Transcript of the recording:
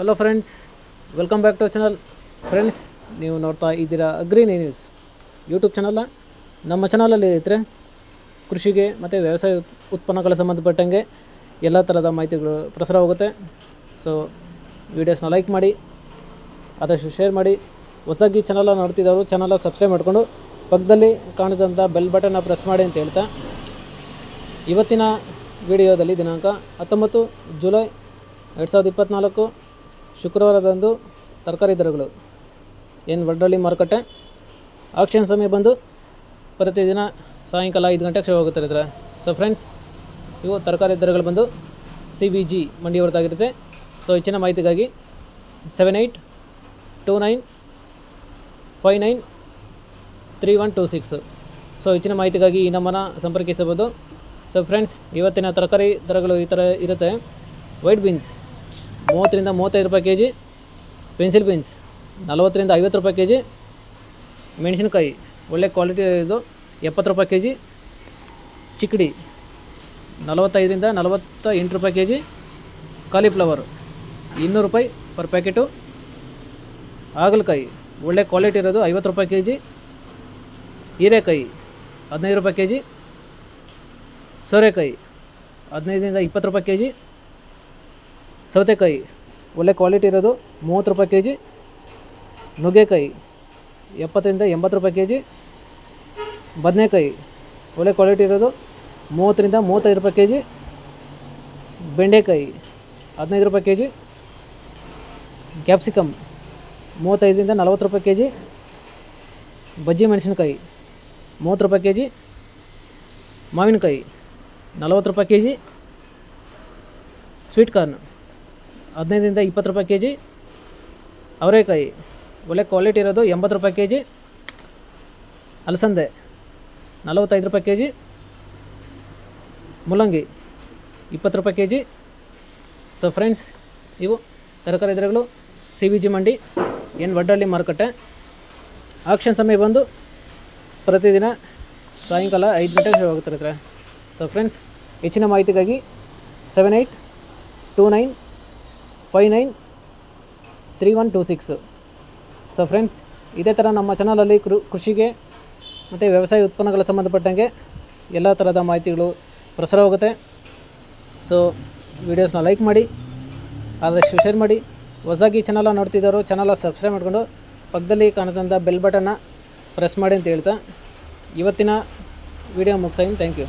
Hello friends, welcome back to channel. Friends, ನೀವು ನೋಡ್ತಾ ಇದ್ದೀರಾ ಅಗ್ರಿ ನ್ಯೂಸ್ ಯೂಟ್ಯೂಬ್ ಚಾನಲ್ನ. ನಮ್ಮ ಚಾನಲಲ್ಲಿ ಇದ್ದರೆ ಕೃಷಿಗೆ ಮತ್ತು ವ್ಯವಸಾಯ ಉತ್ಪನ್ನಗಳ ಸಂಬಂಧಪಟ್ಟಂಗೆ ಎಲ್ಲ ಥರದ ಮಾಹಿತಿಗಳು ಪ್ರಸಾರವಾಗುತ್ತೆ. ಸೊ ವೀಡಿಯೋಸ್ನ ಲೈಕ್ ಮಾಡಿ, ಆದಷ್ಟು ಶೇರ್ ಮಾಡಿ. ಹೊಸದಾಗಿ ಚಾನಲ್ನ ನೋಡ್ತಿದ್ದವರು ಚಾನಲ್ನ ಸಬ್ಸ್ಕ್ರೈಬ್ ಮಾಡಿಕೊಂಡು ಪಕ್ಕದಲ್ಲಿ ಕಾಣಿಸಿದಂಥ ಬೆಲ್ ಬಟನ್ನ ಪ್ರೆಸ್ ಮಾಡಿ ಅಂತ ಹೇಳ್ತಾ, ಇವತ್ತಿನ ವಿಡಿಯೋದಲ್ಲಿ ದಿನಾಂಕ 19 ಜುಲೈ 2024 ಶುಕ್ರವಾರದಂದು ತರಕಾರಿ ದರಗಳು ವಡ್ಡಳ್ಳಿ ಮಾರುಕಟ್ಟೆ ಆಕ್ಷನ್ ಸಮಯ ಬಂದು ಪ್ರತಿದಿನ ಸಾಯಂಕಾಲ 5 ಗಂಟೆಗೆ ಶುರು ಆಗುತ್ತಿರ್ತಾರೆ. ಸೊ ಫ್ರೆಂಡ್ಸ್, ಇವು ತರಕಾರಿ ದರಗಳು ಬಂದು CBG ಮಂಡಿ ಹೊರತಾಗಿರುತ್ತೆ. ಸೊ ಹೆಚ್ಚಿನ ಮಾಹಿತಿಗಾಗಿ 7829593126. ಸೊ ಹೆಚ್ಚಿನ ಮಾಹಿತಿಗಾಗಿ ಈ ನಮ್ಮನ್ನು ಸಂಪರ್ಕಿಸಬಹುದು. ಸೊ ಫ್ರೆಂಡ್ಸ್, ಇವತ್ತಿನ ತರಕಾರಿ ದರಗಳು ಈ ಥರ ಇರುತ್ತೆ. ವೈಟ್ ಬೀನ್ಸ್ 30 ರಿಂದ 35 ರೂಪಾಯಿ ಕೆ ಜಿ, ಪೆನ್ಸಿಲ್ ಬೀನ್ಸ್ 40 ರಿಂದ 50 ರೂಪಾಯಿ ಕೆ ಜಿ, ಮೆಣಸಿನಕಾಯಿ ಒಳ್ಳೆ ಕ್ವಾಲಿಟಿ ಇದು 70 ರೂಪಾಯಿ ಕೆ ಜಿ, ಚಿಕ್ಕಡಿ 45 ರಿಂದ 48 ರೂಪಾಯಿ ಕೆ ಜಿ, ಕಾಲಿಫ್ಲವರ್ 200 ರೂಪಾಯಿ ಪರ್ ಪ್ಯಾಕೆಟು, ಹಾಗಲಕಾಯಿ ಒಳ್ಳೆ ಕ್ವಾಲಿಟಿ ಇರೋದು 50 ರೂಪಾಯಿ ಕೆ ಜಿ, ಹೀರೆಕಾಯಿ 15 ರೂಪಾಯಿ ಕೆ ಜಿ, ಸೋರೆಕಾಯಿ 15 ರಿಂದ 20 ರೂಪಾಯಿ ಕೆ ಜಿ, ಸೌತೆಕಾಯಿ ಒಳ್ಳೆ ಕ್ವಾಲಿಟಿ ಇರೋದು 30 ರೂಪಾಯಿ ಕೆ ಜಿ, ನುಗ್ಗೆಕಾಯಿ 70 ರಿಂದ 80 ರೂಪಾಯಿ ಕೆ ಜಿ, ಬದನೆಕಾಯಿ ಒಳ್ಳೆ ಕ್ವಾಲಿಟಿ ಇರೋದು 30 ರಿಂದ 35 ರೂಪಾಯಿ ಕೆ ಜಿ, ಬೆಂಡೆಕಾಯಿ 15 ರೂಪಾಯಿ ಕೆ ಜಿ, ಕ್ಯಾಪ್ಸಿಕಮ್ 35 ರಿಂದ 40 ರೂಪಾಯಿ ಕೆ ಜಿ, ಬಜ್ಜಿ ಮೆಣಸಿನಕಾಯಿ 30 ರೂಪಾಯಿ ಕೆ ಜಿ, ಮಾವಿನಕಾಯಿ 40 ರೂಪಾಯಿ ಕೆ ಜಿ, ಸ್ವೀಟ್ ಕಾರ್ನ್ 15 ರಿಂದ 20 ರೂಪಾಯಿ ಕೆ ಜಿ, ಅವರೆಕಾಯಿ ಒಳ್ಳೆ ಕ್ವಾಲಿಟಿ ಇರೋದು 80 ರೂಪಾಯಿ ಕೆ ಜಿ, ಅಲಸಂದೆ 45 ರೂಪಾಯಿ ಕೆ ಜಿ, ಮೂಲಂಗಿ 20 ರೂಪಾಯಿ ಕೆ ಜಿ. ಸೊ ಫ್ರೆಂಡ್ಸ್, ಇವು ತರಕಾರಿ ದರಗಳು CBG ಮಂಡಿ ವಡ್ಡಳ್ಳಿ ಮಾರುಕಟ್ಟೆ ಆಕ್ಷನ್ ಸಮಯ ಬಂದು ಪ್ರತಿದಿನ ಸಾಯಂಕಾಲ 5 ಗಂಟೆಗೆ ಶುರು ಆಗುತ್ತಿರ್ತಾರೆ. ಸೊ ಫ್ರೆಂಡ್ಸ್, ಹೆಚ್ಚಿನ ಮಾಹಿತಿಗಾಗಿ 7829593126. ಸೊ ಫ್ರೆಂಡ್ಸ್, ಇದೇ ಥರ ನಮ್ಮ ಚಾನಲಲ್ಲಿ ಕೃಷಿಗೆ ಮತ್ತು ವ್ಯವಸಾಯ ಉತ್ಪನ್ನಗಳ ಸಂಬಂಧಪಟ್ಟಂಗೆ ಎಲ್ಲ ಥರದ ಮಾಹಿತಿಗಳು ಪ್ರಸಾರವಾಗುತ್ತೆ. ಸೊ ವೀಡಿಯೋಸ್ನ ಲೈಕ್ ಮಾಡಿ, ಆದಷ್ಟು ಶೇರ್ ಮಾಡಿ. ಹೊಸದಾಗಿ ಚಾನಲ್ನ ನೋಡ್ತಿದ್ದವರು ಚಾನಲ್ನ ಸಬ್ಸ್ಕ್ರೈಬ್ ಮಾಡಿಕೊಂಡು ಪಕ್ಕದಲ್ಲಿ ಕಾಣುವಂಥ ಬೆಲ್ ಬಟನ್ನ ಪ್ರೆಸ್ ಮಾಡಿ ಅಂತ ಹೇಳ್ತಾ ಇವತ್ತಿನ ವಿಡಿಯೋ ಮುಗಿಸ್ತೀನಿ. Thank you.